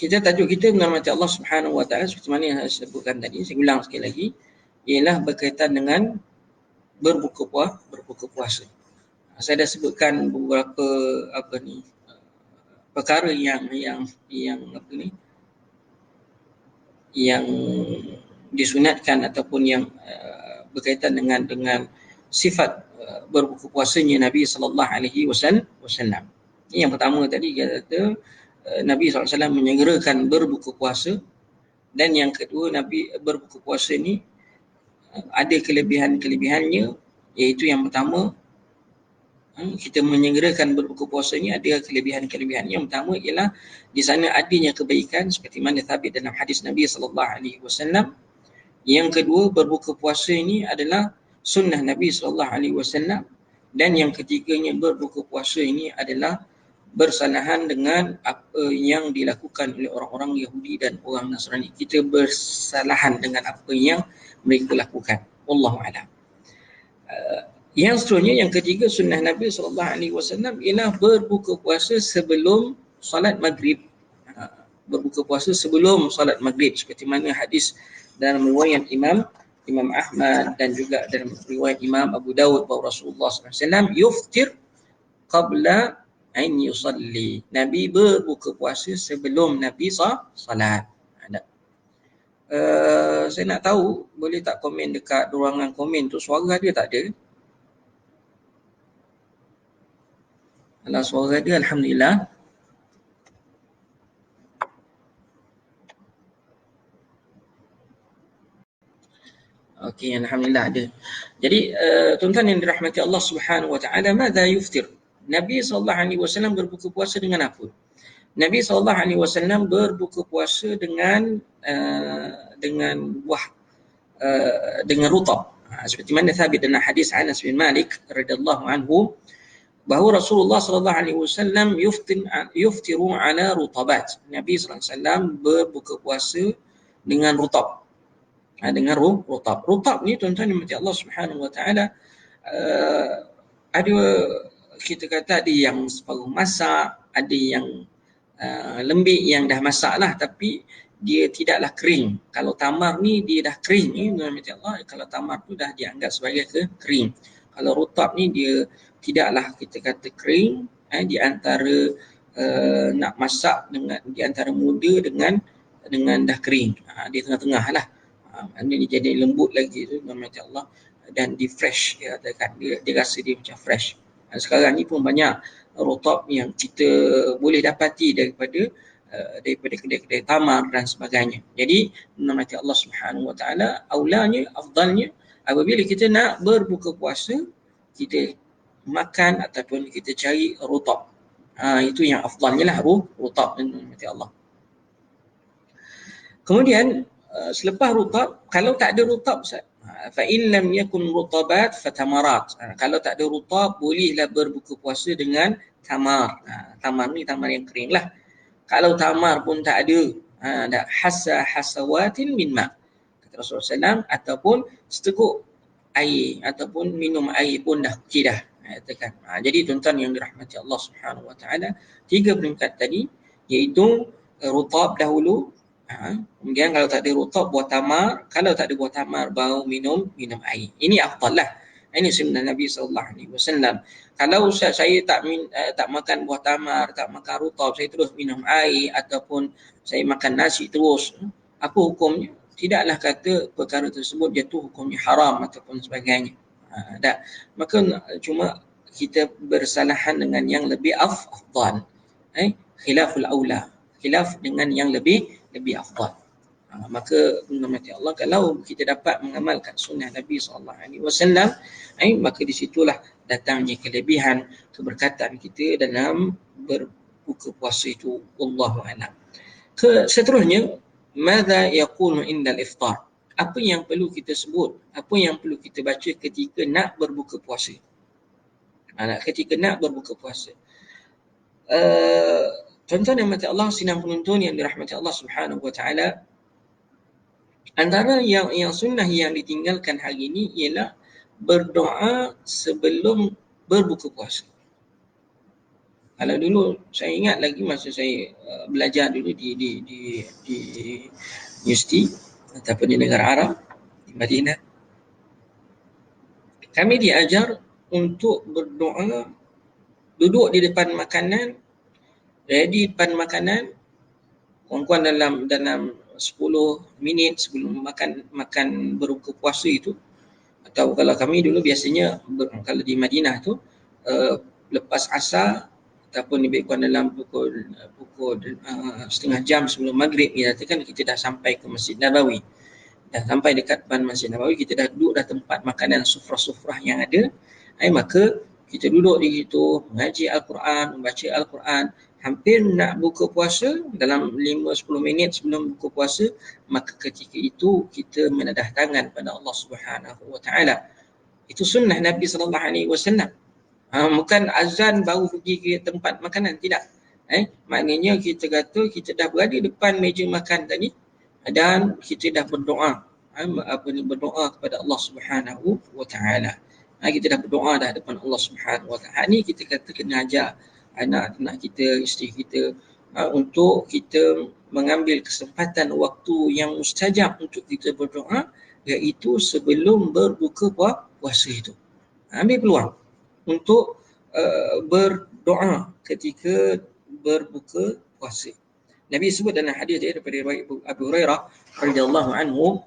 tajuk kita menghormati Allah Subhanahu Wa Taala seperti mana yang saya sebutkan tadi, saya ulang sekali lagi, ialah berkaitan dengan berbuka puasa. Saya dah sebutkan beberapa perkara yang yang disunatkan ataupun yang berkaitan dengan sifat berbuka puasanya Nabi sallallahu alaihi wasallam. Yang pertama tadi kata Nabi SAW menyegerakan berbuka puasa, dan yang kedua Nabi berbuka puasa ni ada kelebihan-kelebihannya, iaitu yang pertama kita menyegerakan berbuka puasa ni ada kelebihan-kelebihan. Yang pertama ialah di sana adanya kebaikan seperti mana sabit dalam hadis Nabi sallallahu alaihi wasallam. Yang kedua, berbuka puasa ini adalah sunnah Nabi sallallahu alaihi wasallam, dan yang ketiganya berbuka puasa ini adalah bersalahan dengan apa yang dilakukan oleh orang-orang Yahudi dan orang Nasrani. Kita bersalahan dengan apa yang mereka lakukan. Wallahu a'lam. Yang seterusnya, yang ketiga, sunnah Nabi SAW ialah berbuka puasa sebelum solat maghrib. Berbuka puasa sebelum solat maghrib, seperti mana hadis dalam riwayat Imam Ahmad dan juga dalam riwayat Imam Abu Dawud bahawa Rasulullah SAW yuftir qabla an yusalli. Nabi berbuka puasa sebelum Nabi salat. Saya nak tahu, boleh tak komen dekat ruangan komen tu, suara dia tak ada? Kalau suara dia, alhamdulillah. Okey, alhamdulillah ada. Jadi tuan-tuan yang dirahmati Allah Subhanahu Wa Taala, madza yuftir? Nabi SAW berbuka puasa dengan apa? Nabi SAW berbuka puasa dengan buah, dengan rutab. Seperti mana sabit dalam hadis Anas bin Malik radhiyallahu anhu bahawa Rasulullah SAW yuftiru ala rutabat. Nabi SAW berbuka puasa dengan rutab. Dengan rutab. Rutab ni tuan-tuan yang dirahmati Allah Subhanahu Wa Taala, ada, kita kata ada yang separuh masak, ada yang lembik yang dah masak lah, tapi dia tidaklah kering. Kalau tamar ni dia dah kering ni, tuan-tuan Allah, kalau tamar tu dah dianggap sebagai kering. Kalau rutab ni dia tidaklah kita kata kering, di antara nak masak dengan di antara muda dengan dah kering. Dia tengah-tengah lah. Dia jadi lembut lagi tu, tuan-tuan Allah, dan di fresh dia katakan, dia rasa dia macam fresh. Sekarang ni pun banyak rutab yang kita boleh dapati daripada kedai-kedai tamar dan sebagainya. Jadi menurut Allah Subhanahu Wa Taala, aulanya, afdalnya apabila kita nak berbuka puasa, kita makan ataupun kita cari rutab. Itu yang afdalnya lah, rutab menurut Allah. Kemudian selepas rutab, kalau tak ada rutab, fa in lam yakun rutabat fatamarat. Kalau tak ada rutab, bolehlah berbuka puasa dengan tamar. Tamar ni tamar yang kering lah. Kalau tamar pun tak ada, hasawatin min ma, kata Rasulullah SAW, ataupun seteguk air ataupun minum air pun dah okey dah, katakan. Jadi tuan-tuan yang dirahmati Allah Subhanahu Wa Taala, 3 peringkat tadi, iaitu rutab dahulu, kemudian kalau tak ada rutab, buah tamar. Kalau tak ada buah tamar, baru minum air. Ini afdal lah. Ini sunnah Nabi SAW. Kalau saya tak makan buah tamar, tak makan rutab, saya terus minum air ataupun saya makan nasi terus, apa hukumnya? Tidaklah kata perkara tersebut jatuh hukumnya haram ataupun sebagainya. Maka cuma kita bersalahan dengan yang lebih afdal. Khilaful aula. Khilaf dengan yang lebih afdal. Maka menurut Allah, kalau kita dapat mengamalkan sunnah Nabi SAW, maka di situlah datangnya kelebihan, keberkatan kita dalam berbuka puasa itu. Wallahu a'lam. Seterusnya, madza yaqulu indal iftar? Apa yang perlu kita sebut, apa yang perlu kita baca ketika nak berbuka puasa? Ketika nak berbuka puasa. Tuan-tuan yang dirahmati Allah, sidang penonton yang dirahmati Allah Subhanahu Wa Taala, antara yang sunnah yang ditinggalkan hari ini ialah berdoa sebelum berbuka puasa. Kalau dulu saya ingat lagi masa saya belajar dulu di universiti ataupun di negara Arab di Madinah, kami diajar untuk berdoa duduk di depan makanan, ready depan makanan, kurang-kurang dalam 10 minit sebelum makan berbuka puasa itu. Atau kalau kami dulu biasanya kalau di Madinah tu lepas asar ataupun lebih kurang dalam pukul setengah jam sebelum maghrib, kan kita dah sampai ke Masjid Nabawi. Dah sampai dekat depan Masjid Nabawi, kita dah duduk dah tempat makanan sufrah-sufrah yang ada. Maka kita duduk di situ mengaji Al-Quran, membaca Al-Quran, hampir nak buka puasa dalam 5-10 minit sebelum buka puasa, maka ketika itu kita menadah tangan pada Allah Subhanahu wa taala. Itu sunnah Nabi sallallahu alaihi wasallam. Bukan azan baru pergi ke tempat makanan, tidak. Maknanya kita kata kita dah berada depan meja makan tadi dan kita dah berdoa. Berdoa kepada Allah Subhanahu wa taala. Kita dah berdoa dah depan Allah Subhanahu wa taala. Ni kita kata kena ajar anak-anak kita, isteri kita, untuk kita mengambil kesempatan waktu yang mustajab untuk kita berdoa, iaitu sebelum berbuka puasa itu. Ambil peluang untuk berdoa ketika berbuka puasa. Nabi sebut dalam hadis daripada Abu Hurairah radhiyallahu anhu,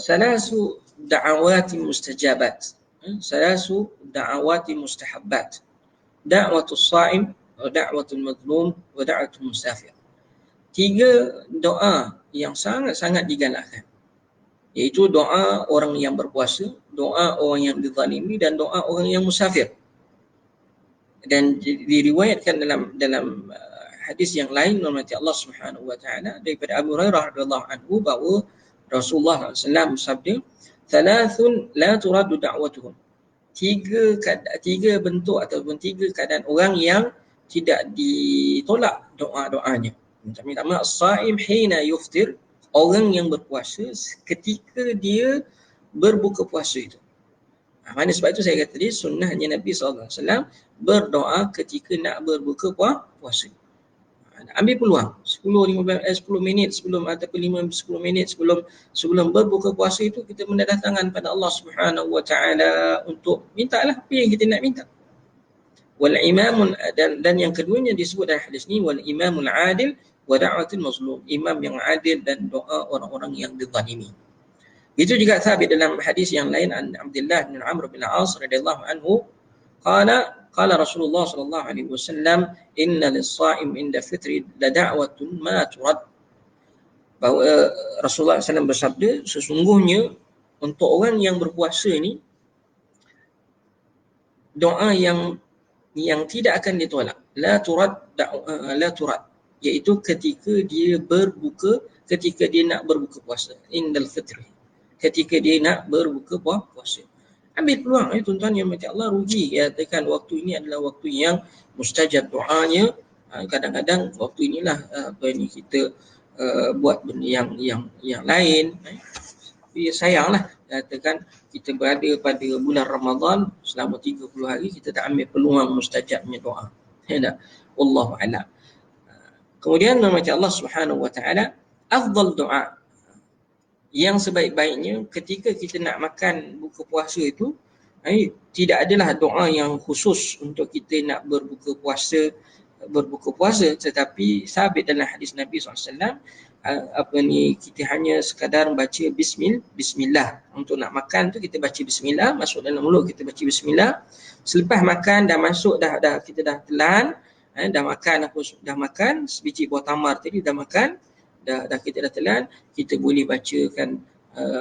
salasu da'awati mustajabat, salasu da'awati mustahabbat, da'watul sha'im wa da'watul mazlum wa da'watul musafir. 3 doa yang sangat-sangat digalakkan, iaitu doa orang yang berpuasa, doa orang yang dizalimi, dan doa orang yang musafir. Dan diriwayatkan dalam hadis yang lain oleh Allah Subhanahu wa taala daripada Abu Hurairah radhiyallahu anhu bahawa Rasulullah SAW bersabda, "Thalathun la turaddu da'watuhum." 3 bentuk ataupun 3 keadaan orang yang tidak ditolak doa-doanya. Yang pertama, as-sa'im hina yuftir, orang yang berpuasa ketika dia berbuka puasa itu. Mana sebab itu saya kata tadi sunnahnya Nabi SAW berdoa ketika nak berbuka puasa. Ambil peluang 10 minit sebelum ataupun 5-10 minit sebelum berbuka puasa itu, kita menadah tangan pada Allah Subhanahu wa taala untuk mintalah apa yang kita nak minta. Wal imamun, dan yang keduanya disebut dalam hadis ni, wal imamul adil wa da'watul mazlum, imam yang adil dan doa orang-orang yang dizalimi. Itu juga sabit dalam hadis yang lain, Abdullah bin Amr bin Al-As radhiyallahu anhu, qala Rasulullah sallallahu alaihi wasallam, inna lis-sha'im inda fitri la da'watun ma turad. Bahawa Rasulullah SAW bersabda, sesungguhnya untuk orang yang berpuasa ni doa yang tidak akan ditolak, la turad, iaitu ketika dia nak berbuka puasa, indal fitri, ketika dia nak berbuka puasa. Ambil peluang tuan-tuan yang mati Allah, rugi katakan waktu ini adalah waktu yang mustajab doanya. Kadang-kadang waktu inilah kita buat benda yang lain. Tapi sayanglah katakan kita berada pada bulan Ramadan selama 30 hari, kita tak ambil peluang mustajabnya doa. Wallahu a'lam. Kemudian mati Allah Subhanahu wa taala, afdal doa, yang sebaik-baiknya ketika kita nak makan buka puasa itu, tidak adalah doa yang khusus untuk kita nak berbuka puasa, tetapi sabit dalam hadis Nabi SAW, kita hanya sekadar baca bismillah. Untuk nak makan tu kita baca bismillah, masuk dalam mulut kita baca bismillah. Selepas makan dah masuk, kita dah telan, dah makan sebiji buah tamar tadi, dah makan, dah kita dah telan, kita boleh bacakan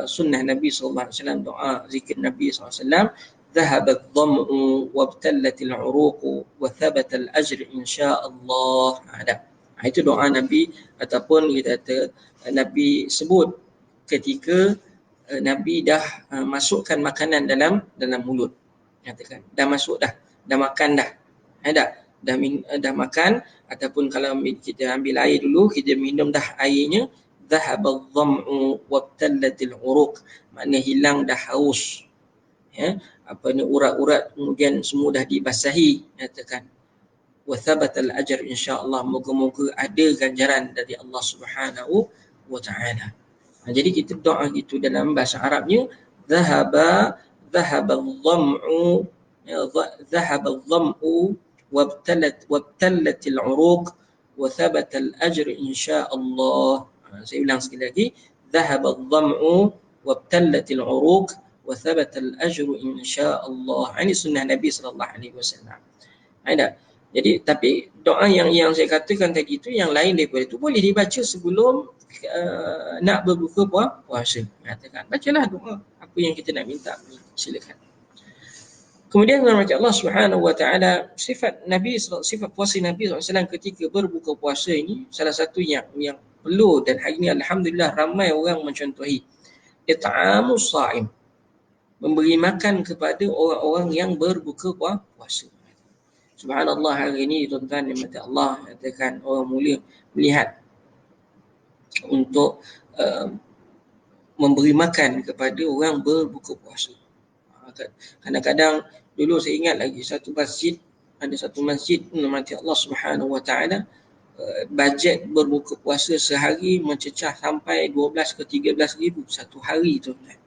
sunnah Nabi sallallahu alaihi wasallam, doa zikir Nabi sallallahu alaihi wasallam, dhahabat dham'u wabtallatil 'uruqu wa thabata al-ajr insyaallah. Itu doa Nabi, ataupun kita kata Nabi sebut ketika Nabi dah masukkan makanan dalam mulut. Katakan dah masuk dah makan dah. Dah makan, ataupun kalau kita ambil air dulu, kita minum dah airnya, dhahabadh dham'u wabtallatil 'uruq, maknanya hilang dah haus. urat-urat kemudian semua dah dibasahi, katakan wa thabatal ajr insya-Allah, moga-moga ada ganjaran dari Allah Subhanahu wa taala. Jadi kita doa gitu dalam bahasa Arabnya, dhahaba adh-dham'u, dhahaba adh-dham'u wabtalat al-'uruq wa thabata al-ajr insya-Allah. Saya ulang sekali lagi, dhahaba adh-dham'u wabtalat al-'uruq wa thabata al-ajr insya-Allah. Ini sunnah Nabi sallallahu alaihi wasallam. Ada. Jadi tapi doa yang saya katakan tadi itu yang lain daripada itu boleh dibaca sebelum nak berbuka puasa. Katakan bacalah doa apa yang kita nak minta, silakan. Kemudian Allah Subhanahu wa taala sifat puasa Nabi SAW ketika berbuka puasa ini salah satu yang perlu, dan hari ini alhamdulillah ramai orang mencontohi it'amus shaim, memberi makan kepada orang-orang yang berbuka puasa. Subhanallah, hari ini tuan-tuan yang mati Allah, katakan orang mulia melihat untuk memberi makan kepada orang berbuka puasa. Kadang-kadang dulu saya ingat lagi ada satu masjid mati Allah Subhanahu wa taala, bajet berbuka puasa sehari mencecah sampai 12 ke 13 ribu satu hari, tuan-tuan.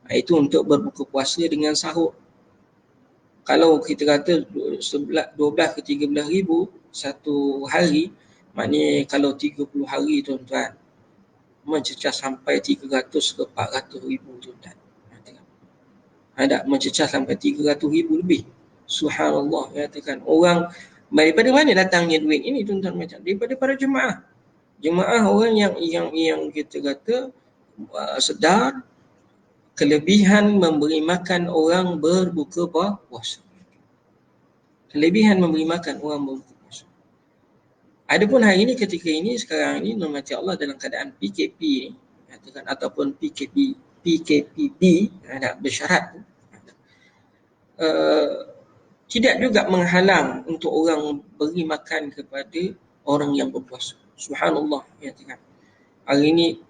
Itu untuk berbuka puasa dengan sahur. Kalau kita kata 12 ke 13 ribu satu hari, maknanya kalau 30 hari, tuan-tuan, mencecah sampai 300 ke 400 ribu, tuan-tuan. Ada mencecah sampai 300 ribu lebih. Subhanallah, katakan orang daripada mana datangnya duit ini, tuan-tuan, macam daripada para jemaah. Jemaah orang yang kita kata sedar kelebihan memberi makan orang berbuka puasa. Kelebihan memberi makan orang berbuka puasa. Adapun hari ini, ketika ini, sekarang ini, mati Allah dalam keadaan PKP ni, katakan, ataupun PKPB, ada bersyarat, tidak juga menghalang untuk orang beri makan kepada orang yang berpuasa. Subhanallah, katakan. Hari ini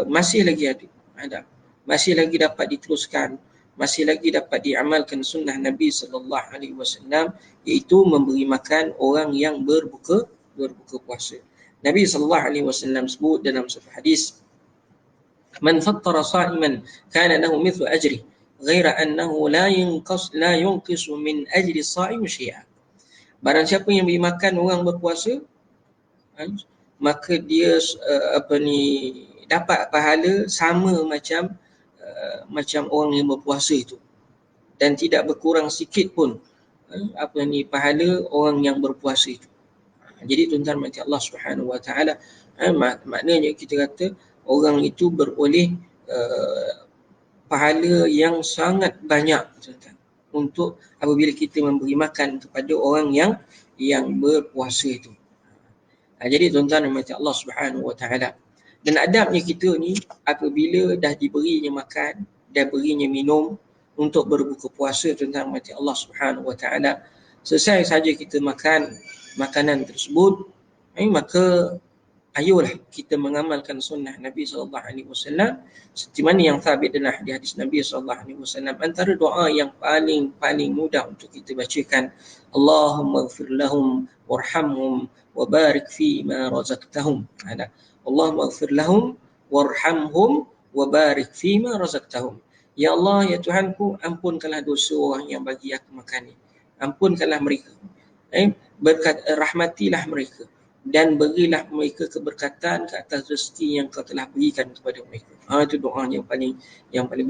masih lagi ada. Masih lagi dapat diteruskan, masih lagi dapat diamalkan sunnah Nabi sallallahu alaihi wasallam, iaitu memberi makan orang yang berbuka puasa. Nabi sallallahu alaihi wasallam sebut dalam satu hadis, man fattara sha'iman kana lahu mithlu ajri ghaira annahu la yunqis min ajri sha'im syai'a. Barang siapa yang beri makan orang berpuasa, maka dia dapat pahala sama macam orang yang berpuasa itu, dan tidak berkurang sikit pun pahala orang yang berpuasa itu. Jadi tuan-tuan mati Allah Subhanahu wa taala, maknanya kita kata orang itu beroleh pahala yang sangat banyak, tuan-tuan, untuk apabila kita memberi makan kepada orang yang berpuasa itu. Jadi tuan-tuan mati Allah Subhanahu wa taala, dan adabnya kita ni apabila dah diberinya makan, dah berinya minum untuk berbuka puasa, tuan-tuan mati Allah Subhanahu wa taala, selesai saja kita makan makanan tersebut, maka ayolah kita mengamalkan sunnah Nabi sallallahu alaihi wasallam seperti mana yang sabit dalam hadis Nabi sallallahu alaihi wasallam. Antara doa yang paling mudah untuk kita bacakan, Allahumma ighfir lahum warhamhum wa barik fi ma razaqtahum. Allahumma ighfir lahum warhamhum wa barik fi ma razaqtahum. Ya Allah, ya Tuhanku, ampunkanlah dosa orang yang bagi aku makan ni. Ampunkanlah mereka. Rahmatilah mereka dan berilah mereka keberkatan ke atas rezeki yang kau telah berikan kepada mereka. Itu doa yang paling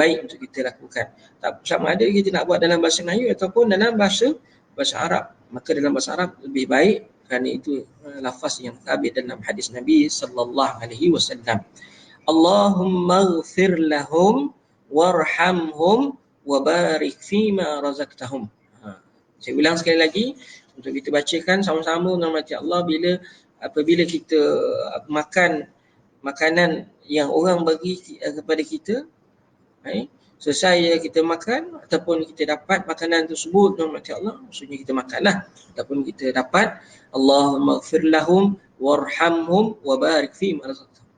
baik untuk kita lakukan. Tak sama ada kita nak buat dalam bahasa Melayu ataupun dalam bahasa Arab. Maka dalam bahasa Arab lebih baik, kerana itu lafaz yang sabit dalam hadis Nabi sallallahu alaihi wasallam. Allahumma ighfir lahum warhamhum wa barik fima razaqtahum. Saya ulang sekali lagi untuk kita bacakan sama-sama dengan mati Allah. Apabila kita makan makanan yang orang bagi kepada kita, selesai kita makan ataupun kita dapat makanan tersebut dengan mati Allah, maksudnya kita makanlah ataupun kita dapat, Allahumma ighfir lahum warhamhum wa barik fima razaqtahum.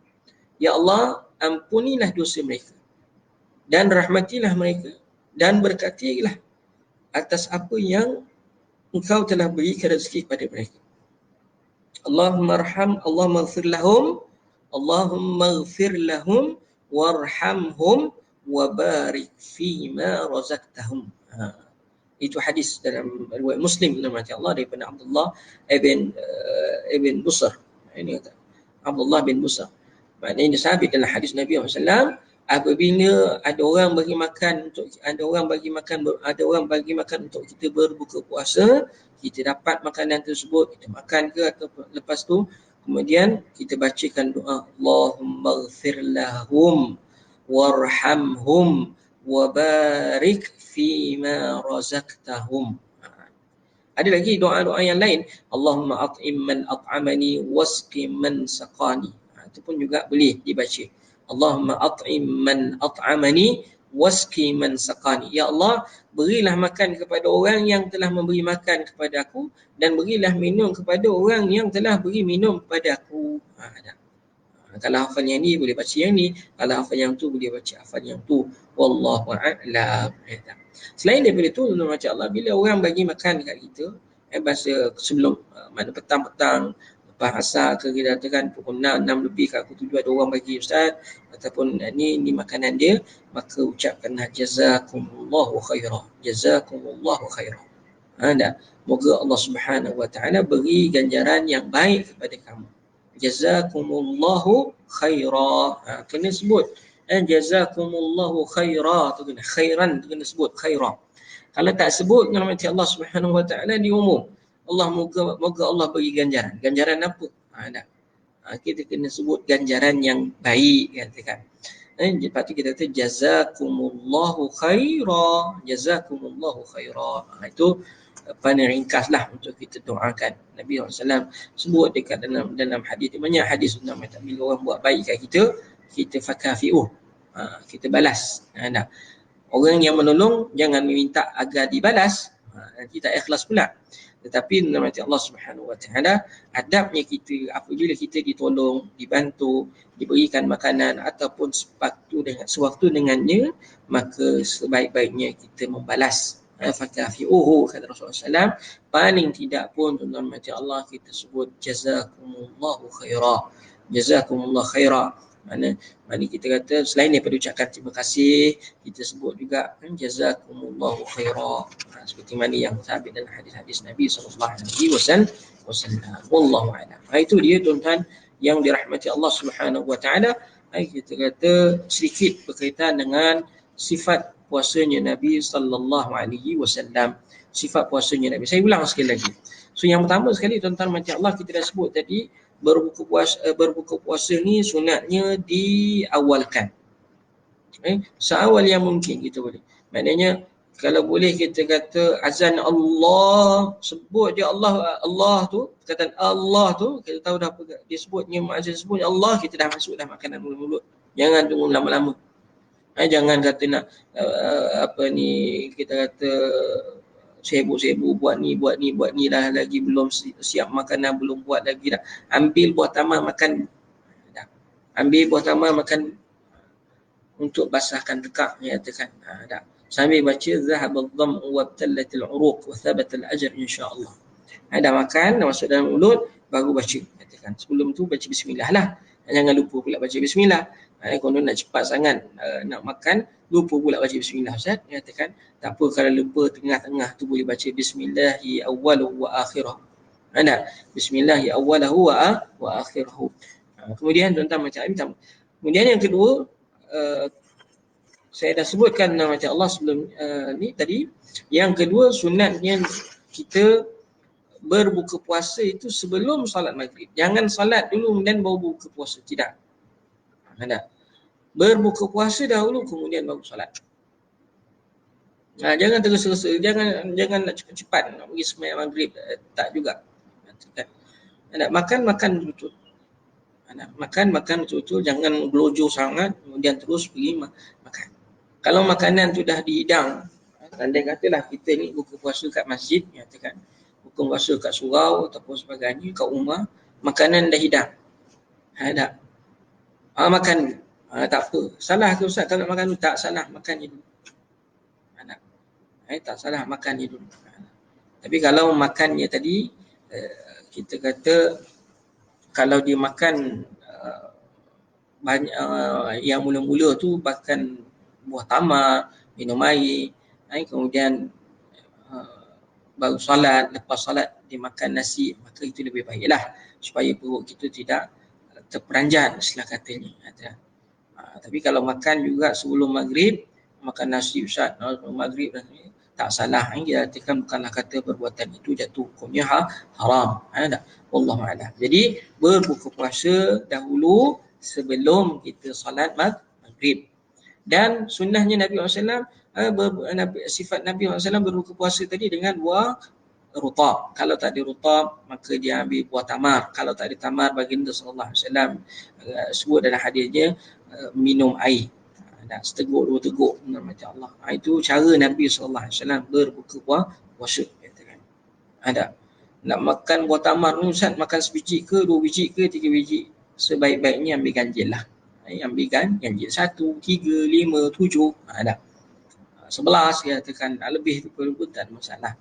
Ya Allah, ampunilah dosa mereka dan rahmatilah mereka dan berkatilah atas apa yang engkau telah berikan rezeki kepada mereka. Allahumma arham, Allahumma ighfir lahum, Allahumma ighfir lahum warhamhum wa barik fima razaqtahum. Itu hadis dalam riwayat Muslim nama Allah daripada Abdullah ibn Busr. Ini kata Abdullah bin Busr. Maknanya sahabat dalam hadis Nabi SAW, apabila ada orang bagi makan untuk kita berbuka puasa, kita dapat makanan tersebut, kita makan ke atau lepas tu kemudian kita bacakan doa Allahumma ighfir lahum warhamhum wa barik fima razaqtahum. Ada lagi doa-doa yang lain, Allahumma at'im man at'amani wasqi man saqani. Itu pun juga boleh dibaca. Allahumma at'im man at'amani wasqi man saqani. Ya Allah, berilah makan kepada orang yang telah memberi makan kepada aku dan berilah minum kepada orang yang telah beri minum kepada aku. Kalau hafal yang ni boleh baca yang ni, kalau hafal yang tu boleh baca hafal yang tu. Wallahu a'lam. Selain daripada itu, macam Allah, bila orang bagi makan dekat kita, bahasa sebelum mana petang-petang lepas asar ke, kita katakan pukul 6 lebih kat pukul 7 ada orang bagi ustaz ataupun ni makanan dia, maka ucapkanlah jazakumullahu khairah, jazakumullahu khairah. Moga Allah Subhanahu wa taala beri ganjaran yang baik kepada kamu. Jazakumullahu khairah. Kena sebut jazakumullahu khairah tu kena, khairan tu kena sebut khairah. Kalau tak sebut dengan nama Allah Subhanahu wa taala di umum, Allah moga Allah bagi ganjaran. Ganjaran apa? Kita kena sebut ganjaran yang baik, katakan. Lepas tu kita kata jazakumullahu khairah, jazakumullahu khairah. Itu panel ringkaslah untuk kita doakan. Nabi SAW sebut dekat dalam hadis, banyak hadis tentang bila orang buat baik kat kita fakafi'uh, kita balas. Orang yang menolong jangan meminta agar dibalas, nanti tak ikhlas pula. Tetapi nama Allah Subhanahu wa taala, adabnya kita apabila kita ditolong, dibantu, diberikan makanan ataupun sewaktu dengannya, maka sebaik-baiknya kita membalas. Fakafi'uhu, kata Rasulullah SAW, paling tidak pun tuan-tuan mati Allah kita sebut jazakumullahu khairah, jazakumullahu khairah. Mana kita kata selain daripada ucapkan terima kasih, kita sebut juga jazakumullahu khairah, seperti mana yang sabit dalam hadis-hadis Nabi SAW. Wallahu a'lam. Itu dia tuan-tuan yang dirahmati Allah Subhanahu wa taala. Kita kata sedikit berkaitan dengan sifat puasanya Nabi sallallahu alaihi wasallam. Sifat puasanya Nabi. Saya ulang sekali lagi. So yang pertama sekali tuan-tuan macam Allah kita dah sebut tadi, berbuka puasa ni sunatnya diawalkan. Seawal yang mungkin kita boleh. Maknanya kalau boleh kita kata azan Allah, sebut dia Allah tu, perkataan Allah tu, kita tahu dah dia sebutnya muazzin sebut Allah, kita dah masuk dah makanan mulut. Jangan tunggu lama-lama. Jangan kata nak kita kata sibuk-sibuk buat ni dah lagi belum siap makanan, belum buat lagi dah. Ambil buah tamar makan. Ambil buah tamar makan untuk basahkan tekak, nyatakan. Sambil baca zahabal dhamm wa tallatil uruq wa thabatal ajr insya-Allah. Dah makan, dah masuk dalam mulut, baru baca, katakan. Sebelum tu baca bismillah lah. Jangan lupa pula baca bismillah. Kalau nak cepat sangat nak makan, lupa pula baca bismillah, Ustaz. Katakan tak apa, kalau lupa tengah-tengah tu boleh baca bismillahi awwaluhu wa akhirahu. Bismillahi awwaluhu wa akhirahu. Kemudian tuan-tuan macam ini. Kemudian yang kedua, saya dah sebutkan macam Allah sebelum ni tadi. Yang kedua, sunatnya kita berbuka puasa itu sebelum solat maghrib. Jangan solat dulu dan baru buka puasa. Tidak. Berbuka puasa dahulu kemudian baru solat. Jangan tergesa-gesa, jangan nak cepat-cepat nak pergi sembahyang maghrib, tak juga. Makan betul-betul. Makan betul-betul, jangan gelojoh sangat kemudian terus pergi makan. Kalau makanan tu dah dihidang, andai katalah kita ni buka puasa kat masjid, katakan buka puasa kat surau ataupun sebagainya, kat rumah, makanan dah hidang. Makan tak apa. Salah ke Ustaz kalau makan tu? Tak salah, makan je dulu. Tak salah makannya dulu. Tapi kalau makannya tadi kita kata kalau dia makan banyak yang mula-mula tu makan buah tamar, minum air, kemudian baru solat, lepas solat dia makan nasi, maka itu lebih baiklah supaya perut kita tidak terperanjat istilah katanya. Tapi kalau makan juga sebelum maghrib, makan nasi Ustaz, maghrib tak salah. Dia artikan bukanlah kata perbuatan itu jatuh hukumnya haram. Tak? Wallahu a'lam. Jadi berbuka puasa dahulu sebelum kita solat maghrib. Dan sunnahnya Nabi SAW, sifat Nabi SAW berbuka puasa tadi dengan buah rutab. Kalau tak ada rutab, maka dia ambil buah tamar. Kalau tak ada tamar, baginda sallallahu alaihi wasallam sebut dalam hadisnya minum air. Seteguk dua teguk macam Allah. Itu cara Nabi sallallahu alaihi wasallam berbuka puasa. Ada nak makan buah tamar ni Ustaz, makan sebiji ke, 2 biji ke, 3 biji, sebaik-baiknya ambil ganjil lah. Ambil ganjil 1, 3, 5, 7, ada 11 dia katakan, lebih tu pun tak ada masalah.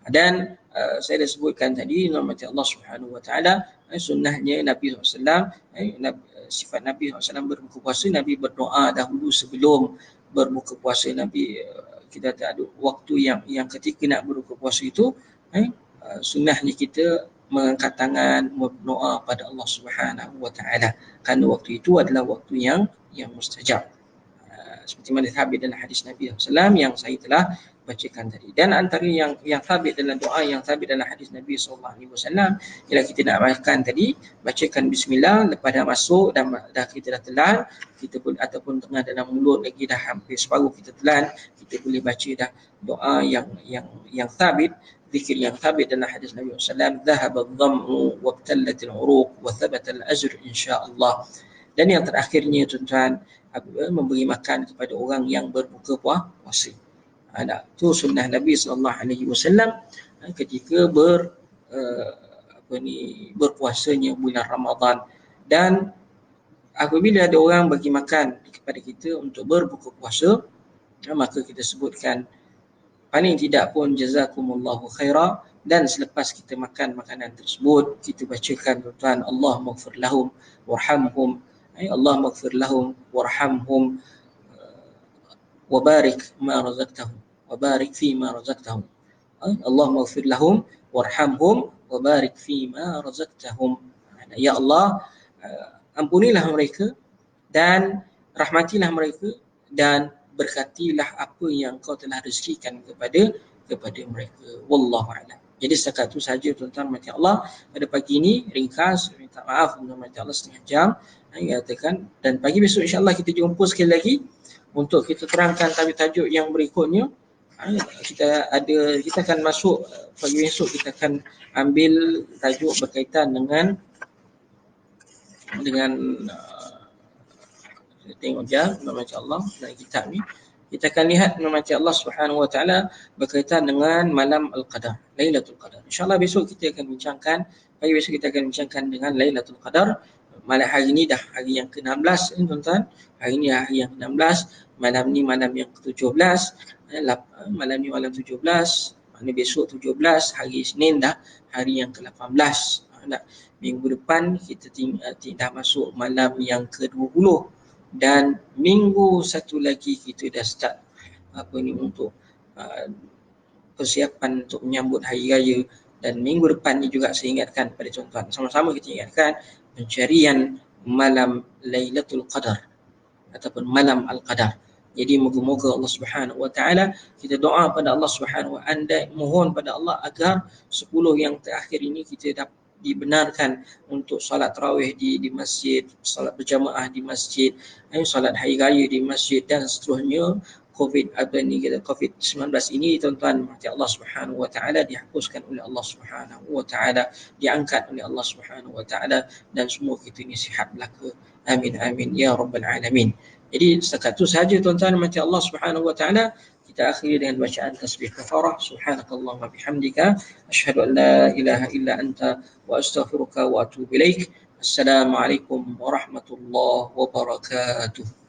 Dan saya dah sebutkan tadi nama Allah Subhanahu Wa Taala, sunnahnya Nabi SAW, sifat Nabi SAW berbuka puasa, Nabi berdoa dahulu sebelum berbuka puasa. Nabi kita tak ada waktu yang ketika nak berbuka puasa itu, sunnahnya kita mengangkat tangan berdoa pada Allah Subhanahu Wa Taala, kerana waktu itu adalah waktu yang mustajab. Seperti mana thabit dalam hadis Nabi SAW yang saya telah bacakan tadi. Dan antara yang thabit dalam doa, yang thabit dalam hadis Nabi SAW ialah kita nak makan tadi, bacakan bismillah lepas dah masuk dan dah kita dah telan, kita pun ataupun tengah dalam mulut lagi dah hampir separuh kita telan, kita boleh baca dah doa yang thabit, zikir yang thabit dalam hadis Nabi SAW, dhahaba adh-dham'u wabtallatil uruq wa thabata al-ajr insya-Allah. Dan yang terakhirnya tuan-tuan, memberi makan kepada orang yang berbuka puasa. Itu sunnah Nabi SAW ketika berpuasanya bulan Ramadan. Dan apabila ada orang bagi makan kepada kita untuk berbuka puasa, maka kita sebutkan paling tidak pun jazakumullahu khaira, dan selepas kita makan makanan tersebut kita bacakan tuan-tuan, Allahumma ighfir lahum warhamhum, Allahumma ighfir lahum warhamhum wabarik ma razaqtahum wabarik fi ma razaqtahum, Allahumma ighfir lahum warhamhum wabarik fi ma razaqtahum. Ya Allah, ampunilah mereka dan rahmatilah mereka dan berkatilah apa yang kau telah rezekikan kepada mereka. Wallahu a'lam. Jadi setakat itu saja tuan-tuan mati Allah pada pagi ini, ringkas, minta maaf mati Allah setengah jam katakan, dan pagi besok insya-Allah kita jumpa sekali lagi untuk kita terangkan tajuk yang berikutnya. Kita akan masuk pagi besok, kita akan ambil tajuk berkaitan dengan saya tengok je mati Allah dalam kitab ni. Kita akan lihat membaca Allah Subhanahu Wa Taala berkaitan dengan malam Al-Qadar, Lailatul Qadar. InsyaAllah besok kita akan bincangkan, pagi besok kita akan bincangkan dengan Lailatul Qadar. Malam hari ni dah hari yang ke-16 tuan-tuan. Hari ni hari yang ke-16, malam ni malam yang ke-17, malam ni malam 17, mana besok 17, hari Isnin dah hari yang ke-18. Minggu depan kita dah masuk malam yang ke-20. Dan minggu satu lagi kita dah start untuk persiapan untuk menyambut hari raya. Dan minggu depan ni juga saya ingatkan pada tuan-tuan, sama-sama kita ingatkan pencarian malam Lailatul Qadar ataupun malam Al-Qadar. Jadi moga-moga Allah Subhanahu Wa Taala, kita doa pada Allah Subhanahu Wa Taala, mohon pada Allah agar 10 yang terakhir ini kita dapat dibenarkan untuk solat tarawih di masjid, solat berjamaah di masjid, solat hari raya di masjid dan seterusnya. COVID-19 ini tuan-tuan mati Allah Subhanahu Wa Taala dihapuskan oleh Allah Subhanahu Wa Taala, diangkat oleh Allah Subhanahu Wa Taala, dan semua kita ini sihat belaka. Amin amin ya rabbal alamin. Jadi setakat itu sahaja tuan-tuan mati Allah Subhanahu Wa Taala. Kita akhiri dengan bacaan tasbih kafarah. Subhanakallahumma bihamdika asyhadu an la ilaha illa anta wa astaghfiruka wa atubu ilaik. Assalamualaikum warahmatullahi wabarakatuh.